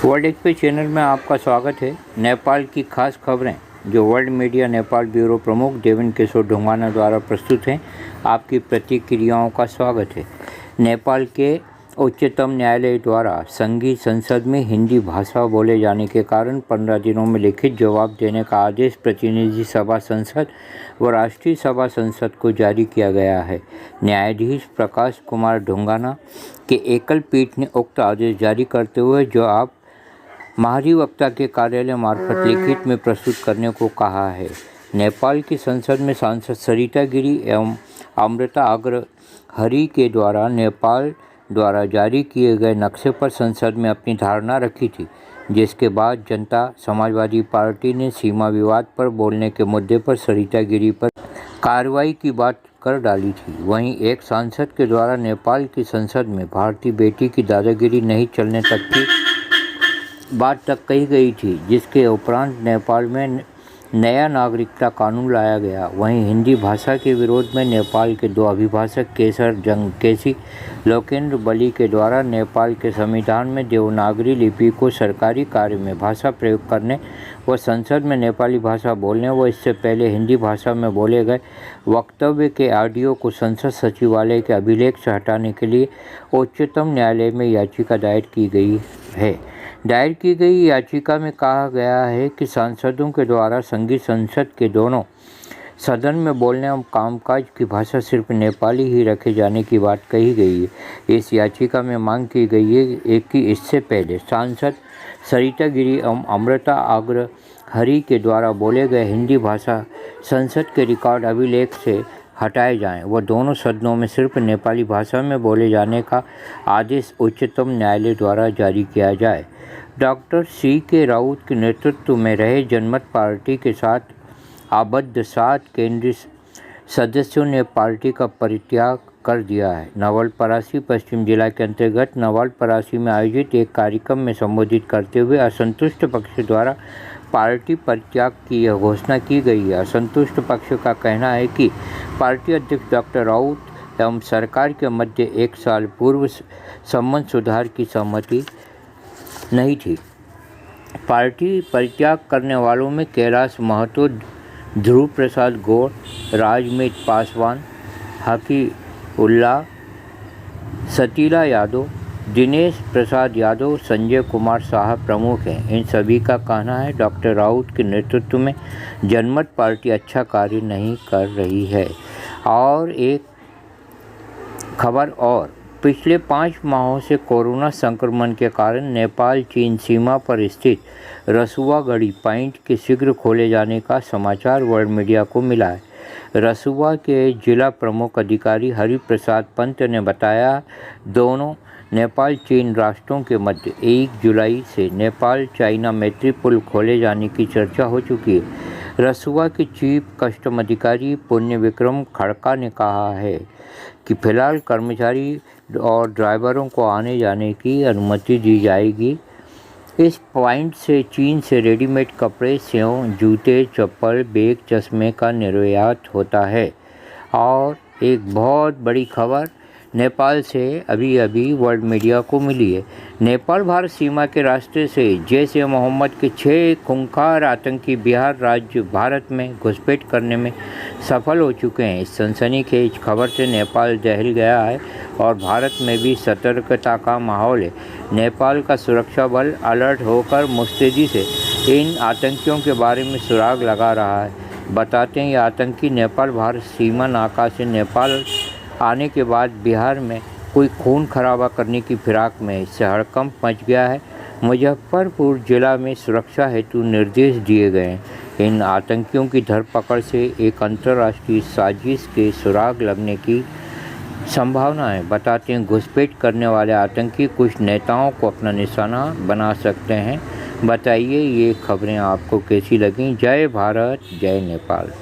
World express channel में आपका स्वागत है। नेपाल की खास खबरें जो वर्ल्ड मीडिया नेपाल ब्यूरो प्रमुख देवेन किशोर ढुंगाना द्वारा प्रस्तुत हैं, आपकी प्रतिक्रियाओं का स्वागत है। नेपाल के उच्चतम न्यायालय द्वारा संघीय संसद में हिंदी भाषा बोले जाने के कारण 15 दिनों में लिखित जवाब देने का आदेश प्रतिनिधि सभा संसद व राष्ट्रीय सभा संसद को जारी किया गया है। न्यायाधीश प्रकाश कुमार ढुंगाना के एकल पीठ ने उक्त आदेश जारी करते हुए जवाब महाधिवक्ता के कार्यालय मार्फत लिखित में प्रस्तुत करने को कहा है। नेपाल की संसद में सांसद सरिता गिरी एवं अमृता अग्रहरि के द्वारा नेपाल द्वारा जारी किए गए नक्शे पर संसद में अपनी धारणा रखी थी, जिसके बाद जनता समाजवादी पार्टी ने सीमा विवाद पर बोलने के मुद्दे पर सरिता गिरी पर कार्रवाई की बात कर डाली थी। वहीं एक सांसद के द्वारा नेपाल की संसद में भारतीय बेटी की दादागिरी नहीं चलने तक की बात तक कही गई थी, जिसके उपरांत नेपाल में नया नागरिकता कानून लाया गया। वहीं हिंदी भाषा के विरोध में नेपाल के दो अभिभाषक केसर जंगकेसी लोकेंद्र बली के द्वारा नेपाल के संविधान में देवनागरी लिपि को सरकारी कार्य में भाषा प्रयोग करने व संसद में नेपाली भाषा बोलने व इससे पहले हिंदी भाषा में बोले गए वक्तव्य के ऑडियो को संसद सचिवालय के अभिलेख से हटाने के लिए उच्चतम न्यायालय में याचिका दायर की गई है। दायर की गई याचिका में कहा गया है कि सांसदों के द्वारा संघीय संसद के दोनों सदन में बोलने और कामकाज की भाषा सिर्फ नेपाली ही रखे जाने की बात कही गई है। इस याचिका में मांग की गई है कि इससे पहले सांसद सरिता गिरी एवं अमृता अग्रहरि के द्वारा बोले गए हिंदी भाषा संसद के रिकॉर्ड अभिलेख से हटाए जाएं व दोनों सदनों में सिर्फ नेपाली भाषा में बोले जाने का आदेश उच्चतम न्यायालय द्वारा जारी किया जाए। Doctor CK. राउत के नेतृत्व में रहे जनमत पार्टी के साथ आबद्ध 7 केंद्रीय सदस्यों ने पार्टी का परित्याग कर दिया है। नवलपरासी पश्चिम जिला के अंतर्गत नवलपरासी में आयोजित एक कार्यक्रम में संबोधित करते हुए असंतुष्ट पक्ष द्वारा पार्टी परित्याग की यह घोषणा की गई है। असंतुष्ट पक्ष का कहना है कि पार्टी अध्यक्ष डॉक्टर राउत एवं सरकार के मध्य 1 साल पूर्व संबंध सुधार की सहमति नहीं थी। पार्टी परित्याग करने वालों में कैलाश महतो, ध्रुव प्रसाद गौड़, राजमीत पासवान, हकी उल्लाह, सतीला यादव, दिनेश प्रसाद यादव, संजय कुमार साहब प्रमुख हैं। इन सभी का कहना है डॉक्टर राउत के नेतृत्व में जनमत पार्टी अच्छा कार्य नहीं कर रही है। और एक खबर और, पिछले 5 माहों से कोरोना संक्रमण के कारण नेपाल चीन सीमा पर स्थित रसुवागढ़ी पॉइंट के शीघ्र खोले जाने का समाचार वर्ल्ड मीडिया को मिला है। रसुवा के जिला प्रमुख अधिकारी हरिप्रसाद पंत ने बताया, दोनों नेपाल चीन राष्ट्रों के मध्य 1 जुलाई से नेपाल चाइना मैत्री पुल खोले जाने की चर्चा हो चुकी है। रसुवा के चीफ कस्टम अधिकारी पुण्य विक्रम खड़का ने कहा है कि फिलहाल कर्मचारी और ड्राइवरों को आने जाने की अनुमति दी जाएगी। इस पॉइंट से चीन से रेडीमेड कपड़े, सेव, जूते, चप्पल, बैग, चश्मे का निर्यात होता है। और एक बहुत बड़ी खबर नेपाल से अभी वर्ल्ड मीडिया को मिली है। नेपाल भारत सीमा के रास्ते से जैश ए मोहम्मद के 6 खूंखार आतंकी बिहार राज्य भारत में घुसपैठ करने में सफल हो चुके हैं। इस सनसनीखेज खबर से नेपाल दहल गया है और भारत में भी सतर्कता का माहौल है। नेपाल का सुरक्षा बल अलर्ट होकर मुस्तैदी से इन आतंकियों के बारे में सुराग लगा रहा है। बताते हैं, ये आतंकी नेपाल भारत सीमा नाका से नेपाल आने के बाद बिहार में कोई खून खराबा करने की फिराक में इससे हड़कंप मच गया है। मुजफ्फरपुर जिला में सुरक्षा हेतु निर्देश दिए गए हैं। इन आतंकियों की धरपकड़ से एक अंतर्राष्ट्रीय साजिश के सुराग लगने की संभावना है। बताते हैं, घुसपैठ करने वाले आतंकी कुछ नेताओं को अपना निशाना बना सकते हैं। बताइए ये खबरें आपको कैसी लगीं। जय भारत, जय नेपाल।